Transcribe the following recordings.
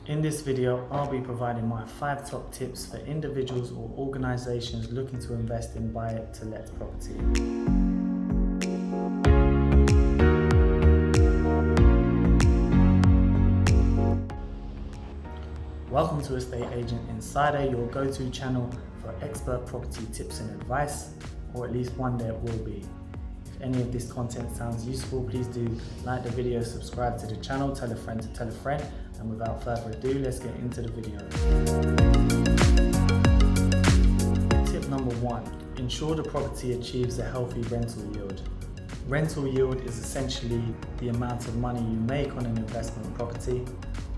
In this video, I'll be providing my 5 top tips for individuals or organizations looking to invest in buy-to-let property. Welcome to Estate Agent Insider, your go-to channel for expert property tips and advice, or at least one day it will be. If any of this content sounds useful, please do like the video, subscribe to the channel, tell a friend to tell a friend, and without further ado, let's get into the video. Tip number 1, ensure the property achieves a healthy rental yield. Rental yield is essentially the amount of money you make on an investment property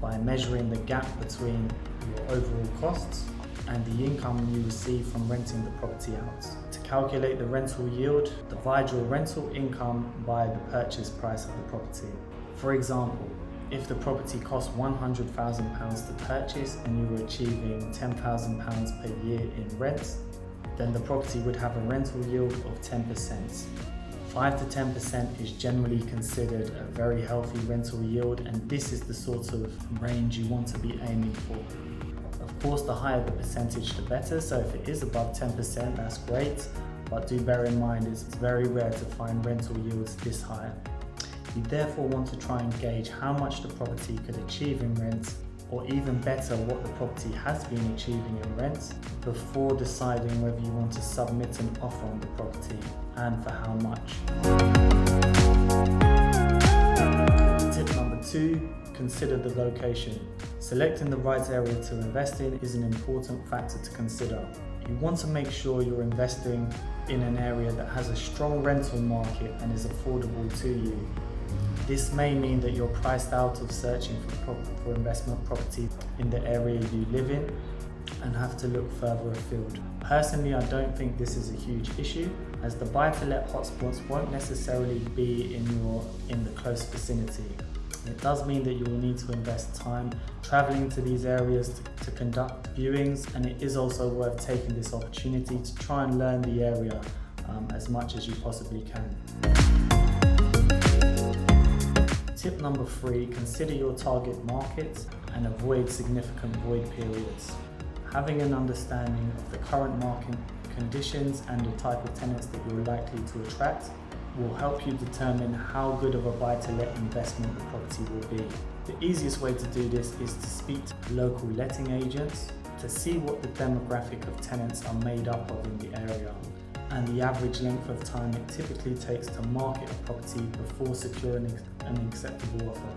by measuring the gap between your overall costs and the income you receive from renting the property out. To calculate the rental yield, divide your rental income by the purchase price of the property. For example, if the property cost £100,000 to purchase and you were achieving £10,000 per year in rent, then the property would have a rental yield of 10%. 5 to 10% is generally considered a very healthy rental yield, and this is the sort of range you want to be aiming for. Of course, the higher the percentage, the better, so if it is above 10%, that's great, but do bear in mind it's very rare to find rental yields this high. You therefore want to try and gauge how much the property could achieve in rent, or even better, what the property has been achieving in rent, before deciding whether you want to submit an offer on the property and for how much. Tip number 2, consider the location. Selecting the right area to invest in is an important factor to consider. You want to make sure you're investing in an area that has a strong rental market and is affordable to you. This may mean that you're priced out of searching for investment property in the area you live in and have to look further afield. Personally, I don't think this is a huge issue, as the buy-to-let hotspots won't necessarily be in the close vicinity. It does mean that you will need to invest time traveling to these areas to conduct viewings, and it is also worth taking this opportunity to try and learn the area as much as you possibly can. Tip number 3, consider your target market and avoid significant void periods. Having an understanding of the current market conditions and the type of tenants that you're likely to attract will help you determine how good of a buy-to-let investment the property will be. The easiest way to do this is to speak to local letting agents to see what the demographic of tenants are made up of in the area and the average length of time it typically takes to market a property before securing an acceptable offer.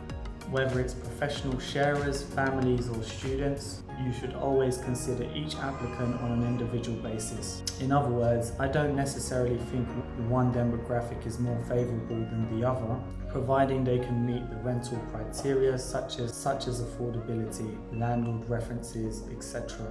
Whether it's professional sharers, families or students, you should always consider each applicant on an individual basis. In other words, I don't necessarily think one demographic is more favourable than the other, providing they can meet the rental criteria such as affordability, landlord references, etc.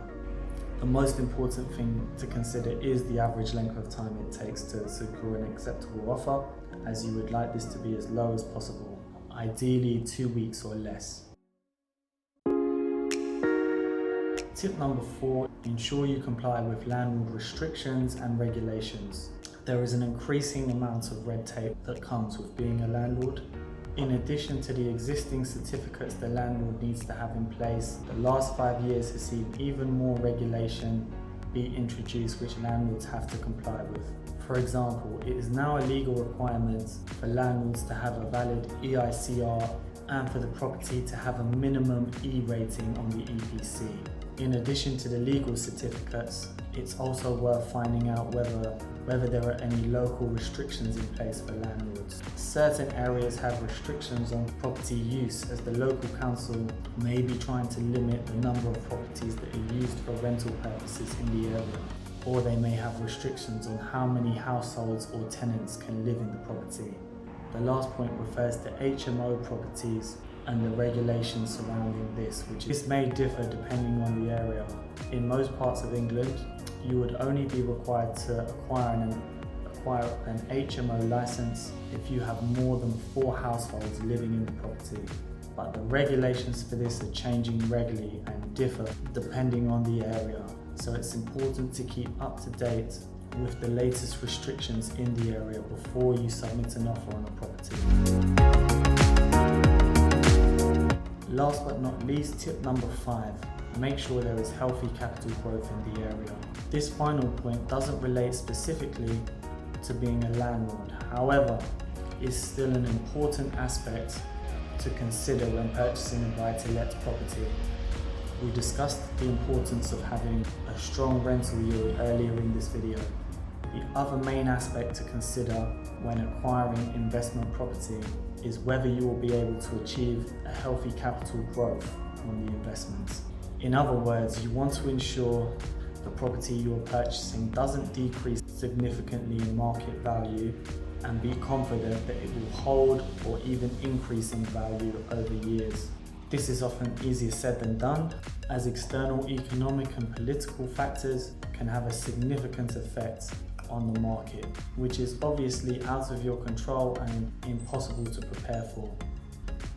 The most important thing to consider is the average length of time it takes to secure an acceptable offer, as you would like this to be as low as possible, ideally 2 weeks or less. Tip number 4, ensure you comply with landlord restrictions and regulations. There is an increasing amount of red tape that comes with being a landlord. In addition to the existing certificates the landlord needs to have in place, the last 5 years has seen even more regulation be introduced which landlords have to comply with. For example, it is now a legal requirement for landlords to have a valid EICR and for the property to have a minimum E rating on the EPC. In addition to the legal certificates, it's also worth finding out whether there are any local restrictions in place for landlords. Certain areas have restrictions on property use, as the local council may be trying to limit the number of properties that are used for rental purposes in the area, or they may have restrictions on how many households or tenants can live in the property. The last point refers to HMO properties and the regulations surrounding this, this may differ depending on the area. In most parts of England, you would only be required to acquire an HMO license if you have more than 4 households living in the property. But the regulations for this are changing regularly and differ depending on the area, so it's important to keep up to date with the latest restrictions in the area before you submit an offer on a property. Last but not least, tip number 5, make sure there is healthy capital growth in the area. This final point doesn't relate specifically to being a landlord, however, is still an important aspect to consider when purchasing a buy-to-let property. We discussed the importance of having a strong rental yield earlier in this video. The other main aspect to consider when acquiring investment property is whether you will be able to achieve a healthy capital growth on the investments. In other words, you want to ensure the property you are purchasing doesn't decrease significantly in market value, and be confident that it will hold or even increase in value over years. This is often easier said than done, as external economic and political factors can have a significant effect on the market, which is obviously out of your control and impossible to prepare for.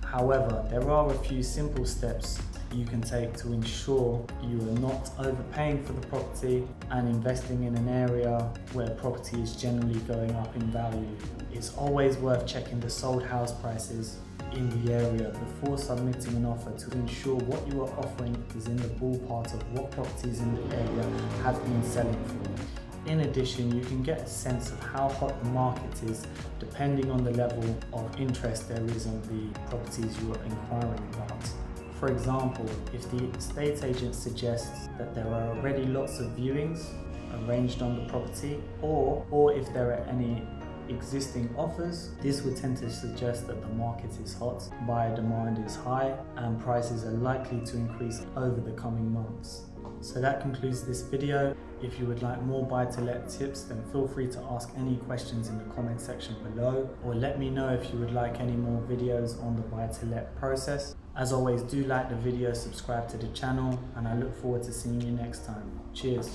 However, there are a few simple steps you can take to ensure you are not overpaying for the property and investing in an area where property is generally going up in value. It's always worth checking the sold house prices in the area before submitting an offer to ensure what you are offering is in the ballpark of what properties in the area have been selling for. In addition, you can get a sense of how hot the market is depending on the level of interest there is on the properties you are inquiring about. For example, if the estate agent suggests that there are already lots of viewings arranged on the property, or if there are any existing offers, this would tend to suggest that the market is hot, buyer demand is high, and prices are likely to increase over the coming months. So that concludes this video. If you would like more buy-to-let tips, then feel free to ask any questions in the comment section below, or let me know if you would like any more videos on the buy-to-let process. As always, do like the video, subscribe to the channel, and I look forward to seeing you next time. Cheers.